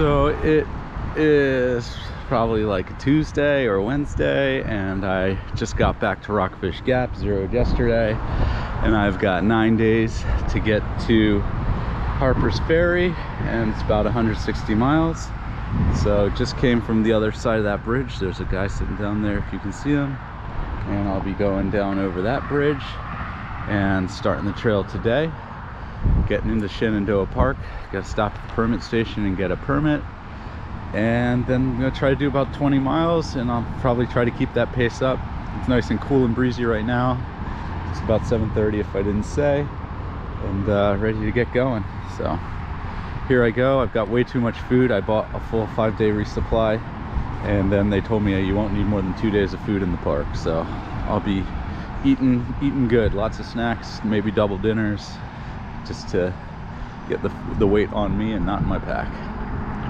So it is probably like a Tuesday or Wednesday, and I just got back to Rockfish Gap, zeroed yesterday, and I've got 9 days to get to Harper's Ferry, and it's about 160 miles. So just came from the other side of that bridge. There's a guy sitting down there if you can see him, and I'll be going down over that bridge and starting the trail today, getting into Shenandoah Park. Gotta stop at the permit station and get a permit, and then I'm gonna try to do about 20 miles, and I'll probably try to keep that pace up. It's nice and cool and breezy right now. It's about 7:30 if I didn't say, and ready to get going. So here I go. I've got way too much food. I bought a full 5-day resupply, and then they told me you won't need more than 2 days of food in the park. So I'll be eating good, lots of snacks, maybe double dinners, just to get the weight on me and not in my pack.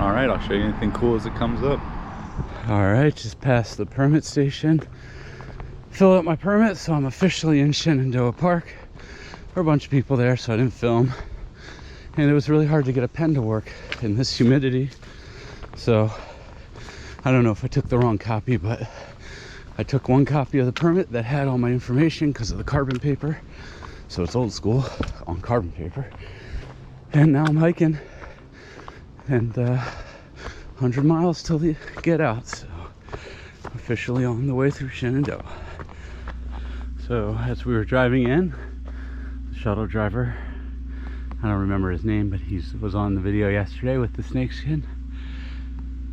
All right, I'll show you anything cool as it comes up. All right, just passed the permit station, filled out my permit, so I'm officially in Shenandoah Park. There were a bunch of people there, so I didn't film, and it was really hard to get a pen to work in this humidity. So I don't know if I took the wrong copy, but I took one copy of the permit that had all my information because of the carbon paper. So it's old school on carbon paper. And now I'm hiking, and 100 miles till the get out. So officially on the way through Shenandoah. So as we were driving in, the shuttle driver, I don't remember his name, but he was on the video yesterday with the snakeskin,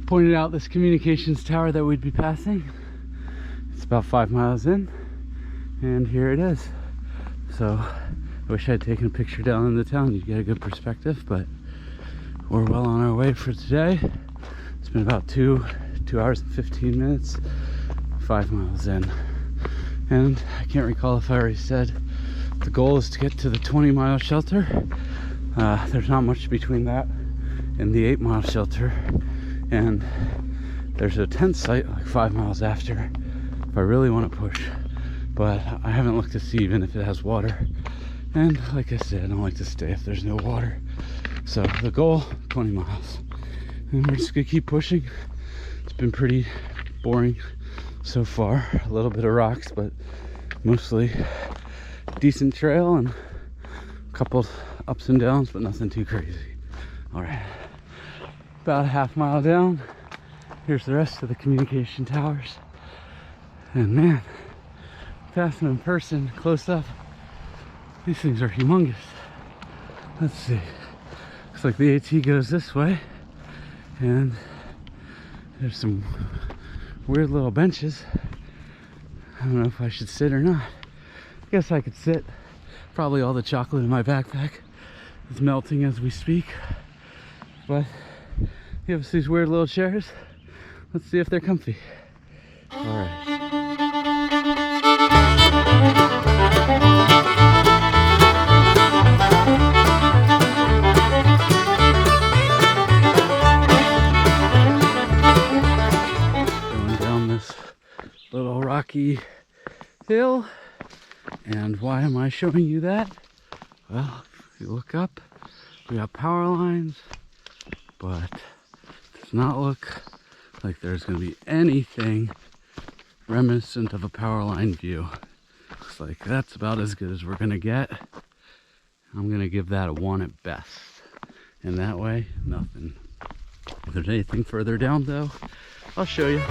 pointed out this communications tower that we'd be passing. It's about 5 miles in, and here it is. So I wish I had taken a picture down in the town. You'd get a good perspective, but we're well on our way for today. It's been about 2 hours and 15 minutes, 5 miles in. And I can't recall if I already said the goal is to get to the 20-mile shelter. There's not much between that and the 8-mile shelter. And there's a tent site like 5 miles after if I really want to push. But I haven't looked to see even if it has water. And like I said, I don't like to stay if there's no water. So the goal, 20 miles. And we're just gonna keep pushing. It's been pretty boring so far. A little bit of rocks, but mostly decent trail and a couple ups and downs, but nothing too crazy. All right, about a half mile down. Here's the rest of the communication towers. And man, passing in person, close up, these things are humongous. Let's see. Looks like the AT goes this way, and there's some weird little benches. I don't know if I should sit or not. I guess I could sit. Probably all the chocolate in my backpack is melting as we speak. But you have these weird little chairs. Let's see if they're comfy. All right. Little rocky hill. And why am I showing you that? Well, if you look up, we got power lines, but it does not look like there's going to be anything reminiscent of a power line view. Looks like that's about as good as we're going to get. I'm going to give that a 1 at best. And that way, nothing. If there's anything further down though, I'll show you.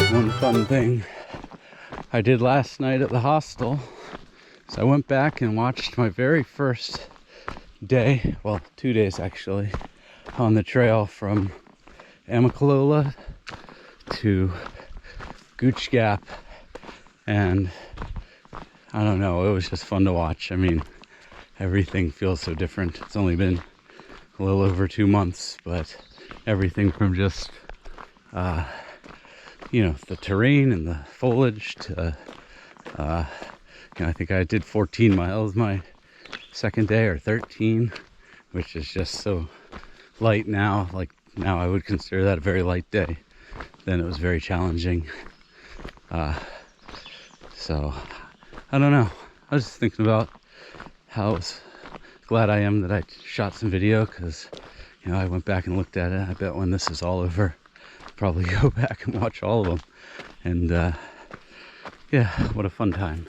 One fun thing I did last night at the hostel, so I went back and watched my very first day, well 2 days actually, on the trail from Amicalola to Gooch Gap, and I don't know, it was just fun to watch. I mean, everything feels so different. It's only been a little over 2 months, but everything from just you know, the terrain and the foliage to you know, I think I did 14 miles my second day, or 13, which is just so light now. Like now I would consider that a very light day. Then it was very challenging. So I don't know. I was just thinking about how glad I am that I shot some video, because you know, I went back and looked at it. I bet when this is all over, I'll probably go back and watch all of them. And yeah, what a fun time.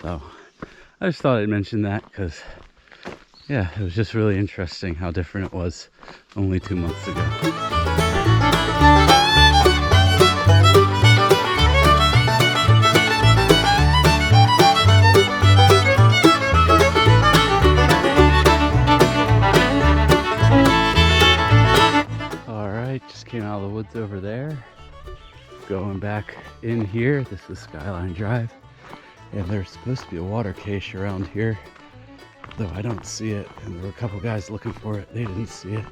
So I just thought I'd mention that, because yeah, it was just really interesting how different it was only 2 months ago. Just came out of the woods over there, going back in here. This is Skyline Drive, and there's supposed to be a water cache around here, though I don't see it, and there were a couple guys looking for it. They didn't see it.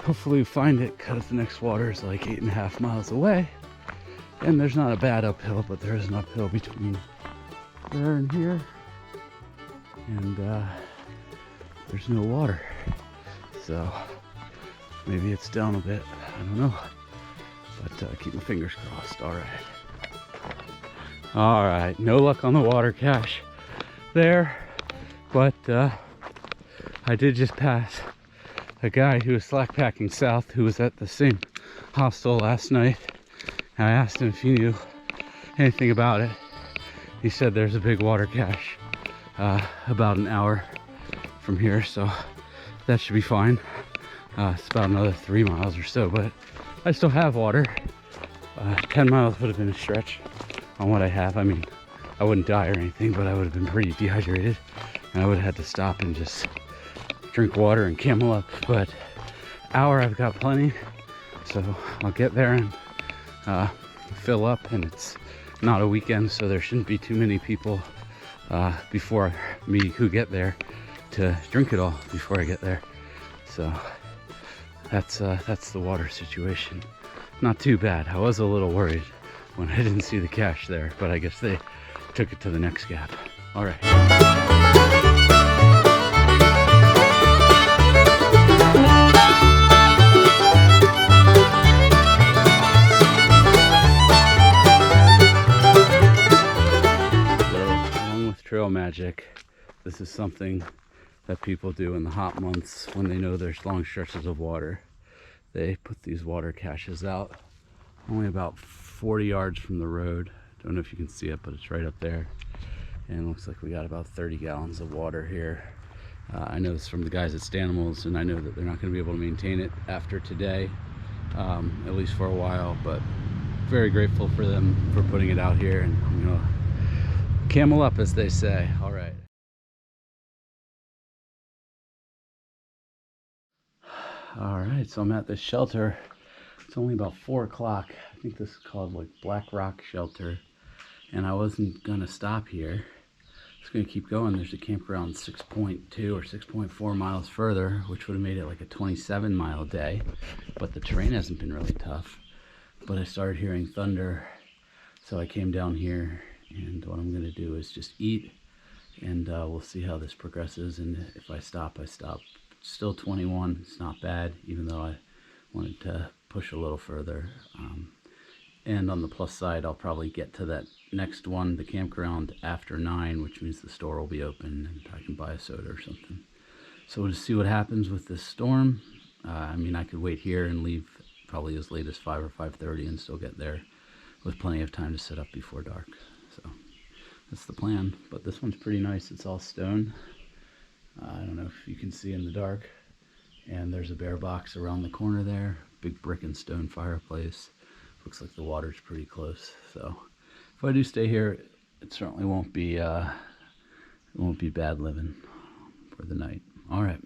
Hopefully we find it, because the next water is like 8.5 miles away, and there's not a bad uphill, but there is an uphill between there and here, and there's no water, so maybe it's down a bit. I don't know. But keep my fingers crossed. All right. No luck on the water cache there. But I did just pass a guy who was slack packing south, who was at the same hostel last night. And I asked him if he knew anything about it. He said there's a big water cache about an hour from here, so that should be fine. It's about another 3 miles or so, but I still have water. 10 miles would have been a stretch on what I have. I mean, I wouldn't die or anything, but I would have been pretty dehydrated, and I would have had to stop and just drink water and camel up. But hour, I've got plenty, so I'll get there and fill up. And it's not a weekend, so there shouldn't be too many people before me who get there to drink it all before I get there. So that's the water situation. Not too bad. I was a little worried when I didn't see the cache there, but I guess they took it to the next gap. All right. So, along with trail magic, this is something that people do in the hot months when they know there's long stretches of water. They put these water caches out only about 40 yards from the road. Don't know if you can see it, but it's right up there. And it looks like we got about 30 gallons of water here. I know this from the guys at Stanimals, and I know that they're not going to be able to maintain it after today, at least for a while, but very grateful for them for putting it out here, and I'm gonna camel up, as they say. All right. All right, so I'm at this shelter. It's only about 4 o'clock. I think this is called like Black Rock Shelter. And I wasn't gonna stop here. It's gonna keep going. There's a campground 6.2 or 6.4 miles further, which would have made it like a 27-mile day. But the terrain hasn't been really tough. But I started hearing thunder, so I came down here, and what I'm gonna do is just eat, and we'll see how this progresses. And if I stop, I stop. Still 21, it's not bad, even though I wanted to push a little further. And on the plus side, I'll probably get to that next one, the campground, after 9, which means the store will be open and I can buy a soda or something. So we'll just see what happens with this storm. I mean, I could wait here and leave probably as late as 5 or 5:30 and still get there with plenty of time to set up before dark. So that's the plan. But this one's pretty nice. It's all stone. I don't know if you can see in the dark. And there's a bear box around the corner there. Big brick and stone fireplace. Looks like the water's pretty close. So if I do stay here, it certainly won't be bad living for the night. All right.